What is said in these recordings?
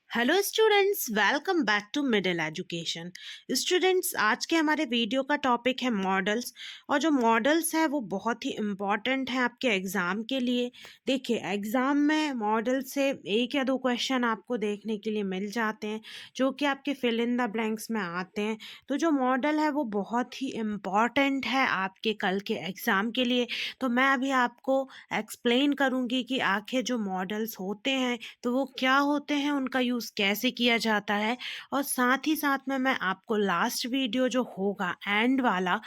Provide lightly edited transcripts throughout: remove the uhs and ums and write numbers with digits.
Hello students, welcome back to Middle Education. Students, आज के हमारे वीडियो का टॉपिक है मॉडल्स। और जो मॉडल्स है वो बहुत ही इम्पॉर्टेंट है आपके एग्ज़ाम के लिए। देखिए, एग्ज़ाम में मॉडल से एक या दो क्वेश्चन आपको देखने के लिए मिल जाते हैं जो कि आपके फिल इन द ब्लैंक्स में आते हैं। तो जो मॉडल है वो बहुत ही इम्पॉर्टेंट है आपके कल के एग्ज़ाम के लिए। तो मैं अभी आपको एक्सप्लेन करूँगी कि आखिर जो मॉडल्स होते हैं तो वो क्या होते हैं, उनका यूज़ कैसे किया जाता है। और साथ ही साथ में मैं आपको लास्ट वीडियो जो होगा एंड वाला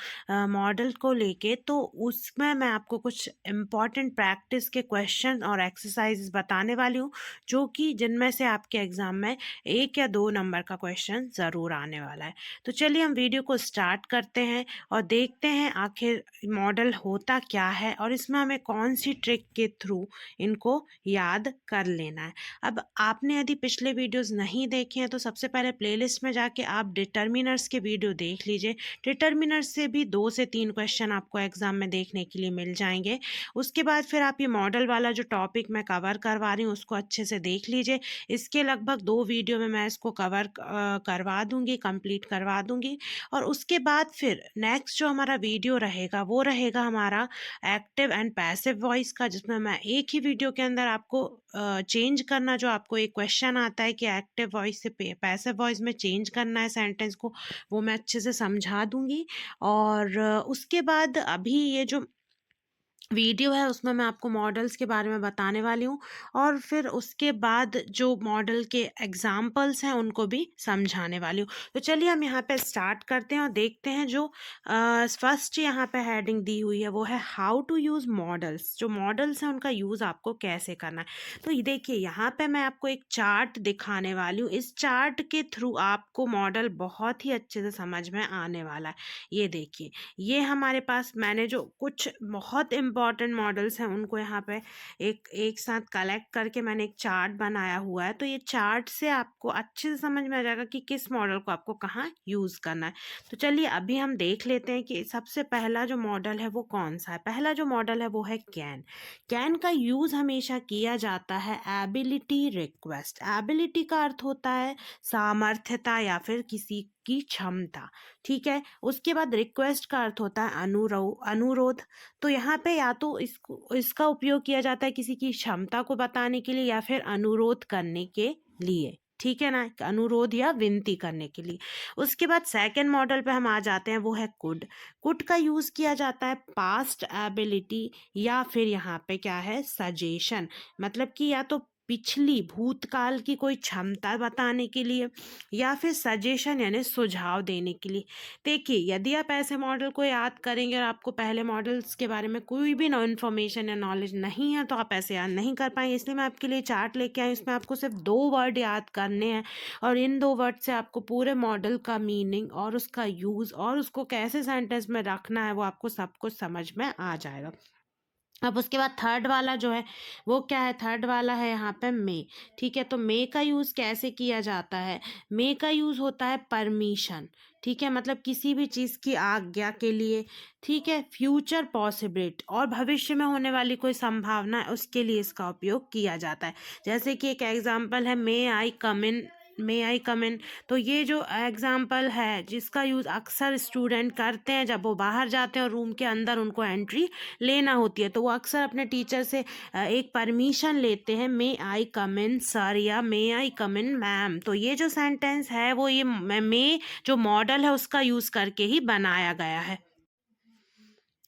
मॉडल को लेके, तो उसमें मैं आपको कुछ इम्पॉर्टेंट प्रैक्टिस के क्वेश्चन और एक्सरसाइजेस बताने वाली हूँ जो कि जिनमें से आपके एग्ज़ाम में 1 या 2 नंबर का क्वेश्चन ज़रूर आने वाला है। तो चलिए हम वीडियो को स्टार्ट करते हैं और देखते हैं आखिर मॉडल होता क्या है और इसमें हमें कौन सी ट्रिक के थ्रू इनको याद कर लेना है। अब आपने यदि पिछले वीडियोस नहीं देखे हैं तो सबसे पहले प्लेलिस्ट में जाके आप डिटर्मिनर्स के वीडियो देख लीजिए। डिटर्मिनर्स से भी 2 से 3 क्वेश्चन आपको एग्जाम में देखने के लिए मिल जाएंगे। उसके बाद फिर आप ये मॉडल वाला जो टॉपिक मैं कवर करवा रही हूँ उसको अच्छे से देख लीजिए। इसके लगभग 2 वीडियो में मैं इसको कवर करवा दूंगी, कंप्लीट करवा दूंगी। और उसके बाद फिर नेक्स्ट जो हमारा वीडियो रहेगा वो रहेगा हमारा एक्टिव एंड पैसिव वॉइस का, जिसमें मैं एक ही वीडियो के अंदर आपको चेंज करना, जो आपको एक क्वेश्चन आता है कि एक्टिव वॉइस से पैसिव वॉइस में चेंज करना है सेंटेंस को, वो मैं अच्छे से समझा दूंगी। और उसके बाद अभी ये जो वीडियो है उसमें मैं आपको मॉडल्स के बारे में बताने वाली हूँ और फिर उसके बाद जो मॉडल के एग्जाम्पल्स हैं उनको भी समझाने वाली हूँ। तो चलिए हम यहाँ पे स्टार्ट करते हैं और देखते हैं जो फर्स्ट यहाँ पे हेडिंग दी हुई है वो है हाउ टू यूज़ मॉडल्स। जो मॉडल्स हैं उनका यूज़ आपको कैसे करना है। तो ये देखिए, यहाँ पे मैं आपको एक चार्ट दिखाने वाली हूँ। इस चार्ट के थ्रू आपको मॉडल बहुत ही अच्छे से समझ में आने वाला है। ये देखिए, ये हमारे पास मैंने जो कुछ बहुत इम्पॉर्टेंट मॉडल्स हैं उनको यहाँ पे एक एक साथ कलेक्ट करके मैंने एक चार्ट बनाया हुआ है। तो ये चार्ट से आपको अच्छे से समझ में आ जाएगा कि किस मॉडल को आपको कहाँ यूज़ करना है। तो चलिए अभी हम देख लेते हैं कि सबसे पहला जो मॉडल है वो कौन सा है। पहला जो मॉडल है वो है कैन। कैन का यूज़ हमेशा किया जाता है एबिलिटी रिक्वेस्ट। एबिलिटी का अर्थ होता है सामर्थ्यता या फिर किसी की क्षमता। ठीक है। उसके बाद रिक्वेस्ट का अर्थ होता है अनुरोध। तो यहाँ पे या तो इसका उपयोग किया जाता है किसी की क्षमता को बताने के लिए या फिर अनुरोध करने के लिए। ठीक है ना, अनुरोध या विनती करने के लिए। उसके बाद सेकंड मॉडल पे हम आ जाते हैं, वो है कुड। कुड का यूज किया जाता है पास्ट एबिलिटी या फिर यहाँ पे क्या है, सजेशन। मतलब कि या तो पिछली भूतकाल की कोई क्षमता बताने के लिए या फिर सजेशन यानी सुझाव देने के लिए। देखिए, यदि आप ऐसे मॉडल को याद करेंगे और आपको पहले मॉडल्स के बारे में कोई भी इन्फॉर्मेशन या नॉलेज नहीं है तो आप ऐसे याद नहीं कर पाएंगे। इसलिए मैं आपके लिए चार्ट लेके आई हूँ। इसमें आपको सिर्फ 2 वर्ड याद करने हैं और इन 2 वर्ड से आपको पूरे मॉडल का मीनिंग और उसका यूज़ और उसको कैसे सेंटेंस में रखना है वो आपको सब कुछ समझ में आ जाएगा। अब उसके बाद थर्ड वाला जो है वो क्या है, थर्ड वाला है यहाँ पे मे। ठीक है। तो मे का यूज़ कैसे किया जाता है। मे का यूज़ होता है परमिशन। ठीक है, मतलब किसी भी चीज़ की आज्ञा के लिए। ठीक है। फ्यूचर पॉसिबिलिटी और भविष्य में होने वाली कोई संभावना है उसके लिए इसका उपयोग किया जाता है। जैसे कि एक एग्जांपल है, मे आई कम इन। मे आई कम इन। तो ये जो एग्जांपल है जिसका यूज़ अक्सर स्टूडेंट करते हैं जब वो बाहर जाते हैं और रूम के अंदर उनको एंट्री लेना होती है, तो वो अक्सर अपने टीचर से एक परमिशन लेते हैं, मे आई कम इन सर या मे आई कम इन मैम। तो ये जो सेंटेंस है वो ये मे जो मॉडल है उसका यूज़ करके ही बनाया गया है।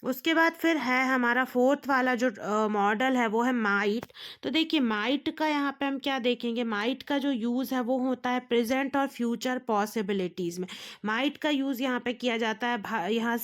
उसके बाद फिर है हमारा फोर्थ वाला जो मॉडल है वो है माइट। तो देखिए, माइट का यहाँ पे हम क्या देखेंगे, माइट का जो यूज़ है वो होता है प्रेजेंट और फ्यूचर पॉसिबिलिटीज़ में। माइट का यूज़ यहाँ पे किया जाता है यहाँ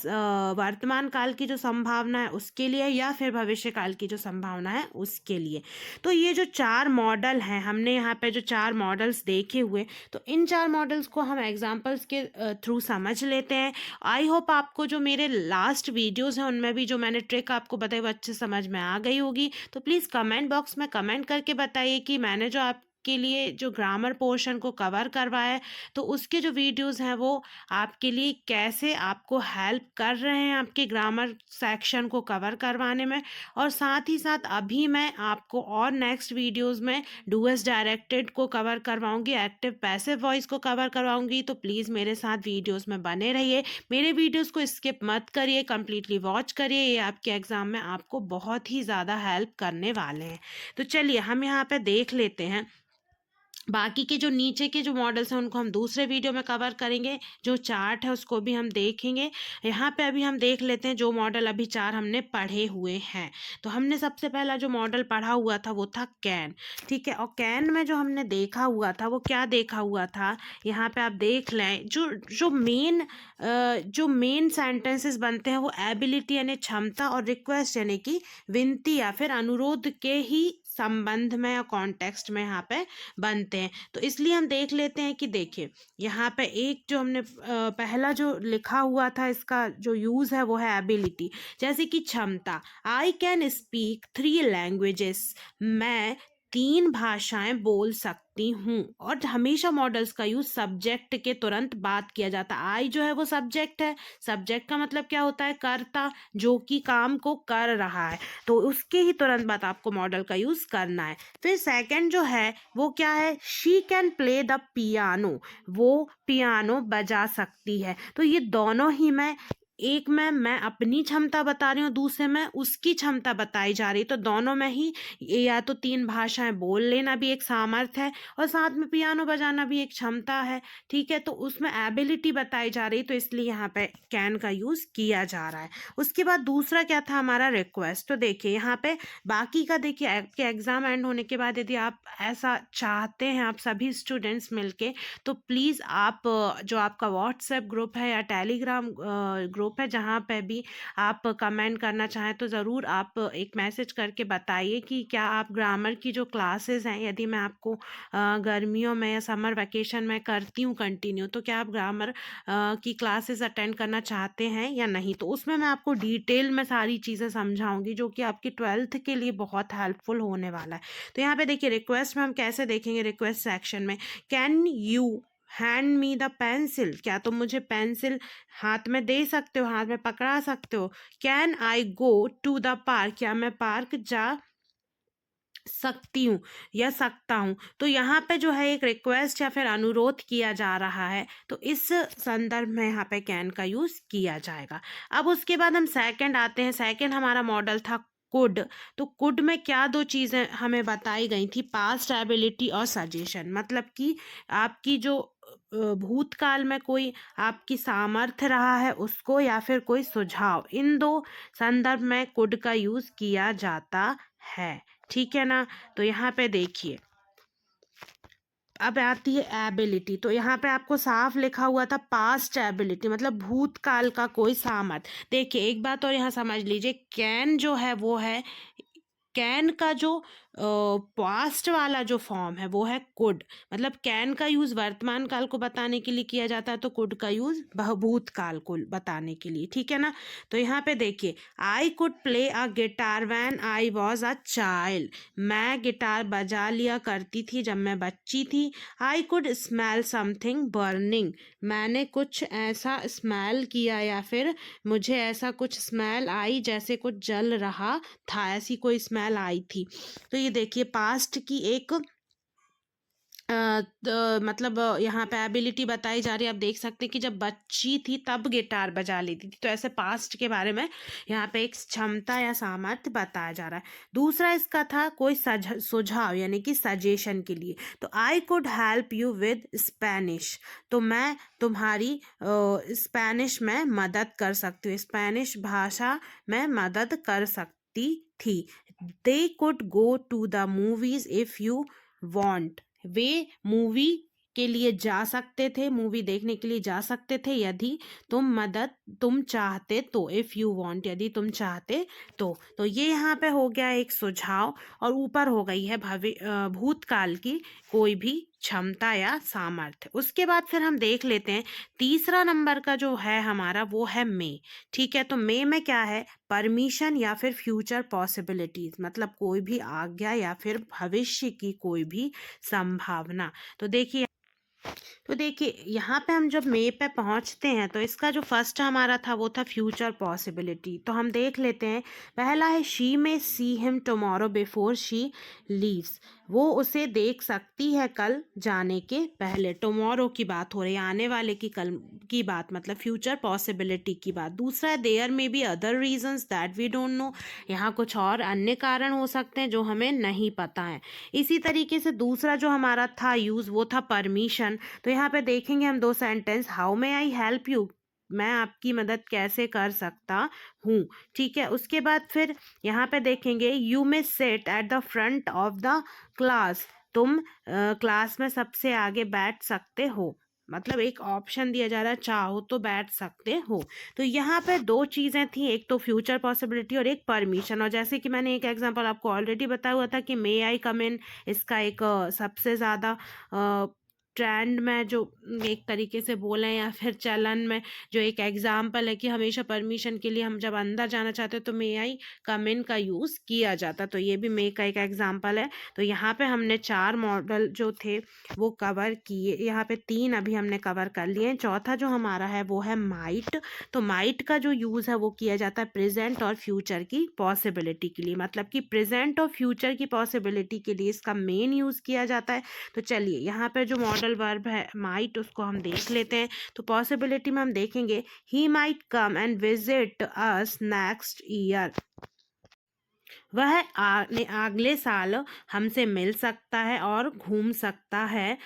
वर्तमान काल की जो संभावना है उसके लिए या फिर भविष्य काल की जो संभावना है उसके लिए। तो ये जो 4 मॉडल हैं, हमने यहाँ पे जो 4 मॉडल्स देखे हुए, तो इन 4 मॉडल्स को हम एग्जाम्पल्स के थ्रू समझ लेते हैं। आई होप आपको जो मेरे लास्ट वीडियोस हैं उनमें भी जो मैंने ट्रिक आपको बताई वो अच्छे समझ में आ गई होगी। तो प्लीज़ कमेंट बॉक्स में कमेंट करके बताइए कि मैंने जो आप आपके लिए जो ग्रामर पोर्शन को कवर करवाया है, तो उसके जो वीडियोस हैं वो आपके लिए कैसे आपको हेल्प कर रहे हैं आपके ग्रामर सेक्शन को कवर करवाने में। और साथ ही साथ अभी मैं आपको और नेक्स्ट वीडियोस में डूएस डायरेक्टेड को कवर करवाऊंगी, एक्टिव पैसिव वॉइस को कवर करवाऊंगी। तो प्लीज़ मेरे साथ वीडियोस में बने रहिए, मेरे वीडियोस को स्किप मत करिए, कंप्लीटली वॉच करिए, ये आपके एग्ज़ाम में आपको बहुत ही ज़्यादा हेल्प करने वाले हैं। तो चलिए हम यहाँ पे देख लेते हैं। बाकी के जो नीचे के जो मॉडल्स हैं उनको हम दूसरे वीडियो में कवर करेंगे, जो चार्ट है उसको भी हम देखेंगे। यहाँ पे अभी हम देख लेते हैं जो मॉडल अभी 4 हमने पढ़े हुए हैं। तो हमने सबसे पहला जो मॉडल पढ़ा हुआ था वो था कैन, ठीक है। और कैन में जो हमने देखा हुआ था वो क्या देखा हुआ था, यहाँ पे आप देख लें, जो मेन सेंटेंसेस बनते हैं वो एबिलिटी यानी क्षमता और रिक्वेस्ट यानी कि विनती या फिर अनुरोध के ही संबंध में या कॉन्टेक्स्ट में यहाँ पे बनते हैं। तो इसलिए हम देख लेते हैं कि देखिए यहाँ पे एक जो हमने पहला जो लिखा हुआ था इसका जो यूज़ है वो है एबिलिटी, जैसे कि क्षमता। आई कैन स्पीक 3 लैंग्वेजेस, मैं 3 भाषाएं बोल सकती हूँ। और हमेशा मॉडल्स का यूज सब्जेक्ट के तुरंत बाद किया जाता है। आई जो है वो सब्जेक्ट है, सब्जेक्ट का मतलब क्या होता है, कर्ता, जो कि काम को कर रहा है, तो उसके ही तुरंत बाद आपको मॉडल का यूज करना है। फिर सेकंड जो है वो क्या है, she can play the piano, वो पियानो बजा सकती है। तो ये दोनों ही एक में मैं अपनी क्षमता बता रही हूँ, दूसरे में उसकी क्षमता बताई जा रही है। तो दोनों में ही या तो 3 भाषाएं बोल लेना भी एक सामर्थ्य है और साथ में पियानो बजाना भी एक क्षमता है, ठीक है। तो उसमें एबिलिटी बताई जा रही, तो इसलिए यहाँ पे कैन का यूज किया जा रहा है। उसके बाद दूसरा क्या था हमारा, रिक्वेस्ट। तो देखिए यहाँ पे बाकी का देखिए आपके एग्जाम एंड होने के बाद यदि आप ऐसा चाहते हैं, आप सभी स्टूडेंट्स मिलके, तो प्लीज़ आप जो आपका व्हाट्सएप ग्रुप है या टेलीग्राम ग्रुप है, जहाँ पे भी आप कमेंट करना चाहें तो ज़रूर आप एक मैसेज करके बताइए कि क्या आप ग्रामर की जो क्लासेस हैं, यदि मैं आपको गर्मियों में या समर वेकेशन में करती हूँ कंटिन्यू, तो क्या आप ग्रामर की क्लासेस अटेंड करना चाहते हैं या नहीं। तो उसमें मैं आपको डिटेल में सारी चीज़ें समझाऊंगी जो कि आपकी 12th के लिए बहुत हेल्पफुल होने वाला है। तो यहाँ पे देखिए रिक्वेस्ट में हम कैसे देखेंगे, रिक्वेस्ट सेक्शन में, can you hand me the pencil, क्या तुम मुझे पेंसिल हाथ में दे सकते हो, हाथ में पकड़ा सकते हो। Can I go to the park, क्या मैं पार्क जा सकती हूँ या सकता हूँ। तो यहाँ पे जो है एक रिक्वेस्ट या फिर अनुरोध किया जा रहा है, तो इस संदर्भ में यहाँ पे कैन का यूज किया जाएगा। अब उसके बाद हम सेकंड आते हैं। सेकंड हमारा मॉडल था कुड। तो कुड में क्या 2 चीज़ें हमें बताई गई थी, पास्ट एबिलिटी और सजेशन, मतलब कि आपकी जो भूतकाल में कोई आपकी सामर्थ्य रहा है उसको या फिर कोई सुझाव, इन 2 संदर्भ में कुड का यूज किया जाता है, ठीक है ना। तो यहाँ पे देखिए अब आती है एबिलिटी। तो यहाँ पे आपको साफ लिखा हुआ था पास्ट एबिलिटी, मतलब भूतकाल का कोई सामर्थ्य। देखिए एक बात और यहाँ समझ लीजिए, कैन जो है वो है, कैन का जो पास्ट वाला जो फॉर्म है वो है कुड, मतलब कैन का यूज वर्तमान काल को बताने के लिए किया जाता है, तो कुड का यूज भूतकाल को बताने के लिए, ठीक है ना। तो यहाँ पे देखिए, I could play a guitar when I was a child, मैं गिटार बजा लिया करती थी जब मैं बच्ची थी। I could smell something burning, मैंने कुछ ऐसा स्मेल किया या फिर मुझे ऐसा कुछ स्मेल आई जैसे कुछ जल रहा था, ऐसी कोई स्मेल आई थी। तो ये देखिए पास्ट की एक मतलब यहाँ पे एबिलिटी बताई जा रही है। आप देख सकते हैं कि जब बच्ची थी तब गिटार बजा लेती थी, तो ऐसे पास्ट के बारे में यहाँ पे एक क्षमता या सामर्थ्य बताया जा रहा है। दूसरा इसका था कोई सुझाव यानी कि सजेशन के लिए। तो I could help you with Spanish, तो मैं तुम्हारी स्पेनिश में मदद कर सकती हूँ, स्पेनिश भाषा में मदद कर सकती थी। They could go to the movies if you want, वे मूवी के लिए जा सकते थे, मूवी देखने के लिए जा सकते थे यदि तुम चाहते तो, इफ़ यू वांट, यदि तुम चाहते तो ये यहाँ पे हो गया एक सुझाव, और ऊपर हो गई है भूतकाल की कोई भी क्षमता या सामर्थ्य। उसके बाद फिर हम देख लेते हैं तीसरा नंबर का जो है हमारा वो है मे। ठीक है, तो मे में क्या है, परमिशन या फिर फ्यूचर पॉसिबिलिटीज, मतलब कोई भी आज्ञा या फिर भविष्य की कोई भी संभावना। तो देखिए यहाँ पे हम जब मे पे पहुँचते हैं तो इसका जो फर्स्ट हमारा था वो था फ्यूचर पॉसिबिलिटी। तो हम देख लेते हैं, पहला है शी में see him tomorrow before she leaves, वो उसे देख सकती है कल जाने के पहले। टुमारो की बात हो रही है, आने वाले की कल की बात, मतलब फ्यूचर पॉसिबिलिटी की बात। दूसरा है there may be other reasons that we don't know, यहाँ कुछ और अन्य कारण हो सकते हैं जो हमें नहीं पता है। इसी तरीके से दूसरा जो हमारा था यूज़ वो था परमिशन। तो यहाँ पे देखेंगे हम दो sentence, how may I help you, मैं आपकी मदद कैसे कर सकता हूँ। ठीक है, उसके बाद फिर यहाँ पे देखेंगे you may sit at the front of the class, तुम क्लास में सबसे आगे बैठ सकते हो, मतलब एक ऑप्शन दिया जा रहा है, चाहो तो बैठ सकते हो। तो यहाँ पे दो चीज़ें थी, एक तो फ्यूचर पॉसिबिलिटी और एक परमिशन। और जैसे कि मैंने एक एग्जांपल आपको ऑलरेडी बताया हुआ था कि मे आई कम इन, इसका एक सबसे ज़्यादा ट्रेंड में जो एक तरीके से बोलें या फिर चलन में जो एक एग्जाम्पल है कि हमेशा परमिशन के लिए हम जब अंदर जाना चाहते हैं तो मे आई कम इन का यूज़ किया जाता, तो ये भी मे का एक एग्जाम्पल है। तो यहाँ पे हमने 4 मॉडल जो थे वो कवर किए, यहाँ पे 3 अभी हमने कवर कर लिए हैं। चौथा जो हमारा है वो है माइट। तो माइट का जो यूज़ है वो किया जाता है प्रेजेंट और फ्यूचर की पॉसिबिलिटी के लिए, मतलब कि प्रेजेंट और फ्यूचर की पॉसिबिलिटी के लिए इसका मेन यूज़ किया जाता है। तो चलिए यहाँ पे जो मॉडल वर्ब है माइट उसको हम देख लेते हैं। तो पॉसिबिलिटी में हम देखेंगे he might come and visit us next year, वह अगले साल हमसे मिल सकता है और घूम सकता है,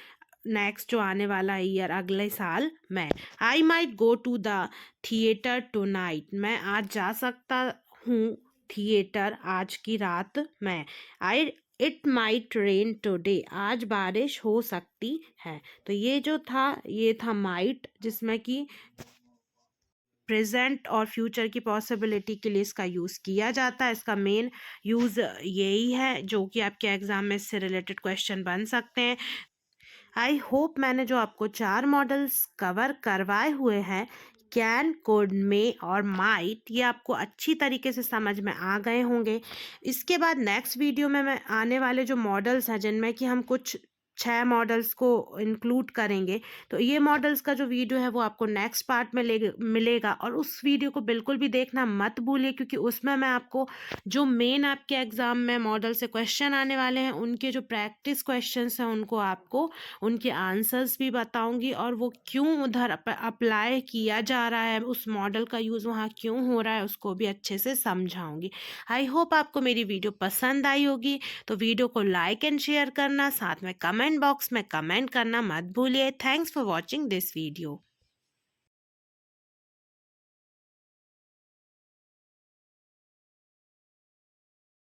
नेक्स्ट जो आने वाला ईयर अगले साल में। I might go to the theatre tonight, मैं आज जा सकता हूँ थिएटर आज की रात में। आई इट माइट रेन टुडे, आज बारिश हो सकती है। तो ये जो था ये था माइट, जिसमें कि प्रेजेंट और फ्यूचर की पॉसिबिलिटी के लिए इसका यूज़ किया जाता है। इसका मेन यूज़ यही है जो कि आपके एग्ज़ाम में इससे रिलेटेड क्वेश्चन बन सकते हैं। आई होप मैंने जो आपको 4 मॉडल्स कवर करवाए हुए हैं, कैन, कुड, मे और माइट, ये आपको अच्छी तरीके से समझ में आ गए होंगे। इसके बाद नेक्स्ट वीडियो में मैं आने वाले जो मॉडल्स हैं जिनमें कि हम कुछ 6 मॉडल्स को इंक्लूड करेंगे, तो ये मॉडल्स का जो वीडियो है वो आपको नेक्स्ट पार्ट में मिलेगा। और उस वीडियो को बिल्कुल भी देखना मत भूलिए, क्योंकि उसमें मैं आपको जो मेन आपके एग्ज़ाम में मॉडल से क्वेश्चन आने वाले हैं उनके जो प्रैक्टिस क्वेश्चंस हैं उनको आपको उनके आंसर्स भी बताऊंगी, और वो क्यों उधर अप्लाई किया जा रहा है, उस मॉडल का यूज़ वहाँ क्यों हो रहा है, उसको भी अच्छे से समझाऊंगी। आई होप आपको मेरी वीडियो पसंद आई होगी। तो वीडियो को लाइक एंड शेयर करना, साथ में कमेंट बॉक्स में कमेंट करना मत भूलिए। Thanks for watching this video.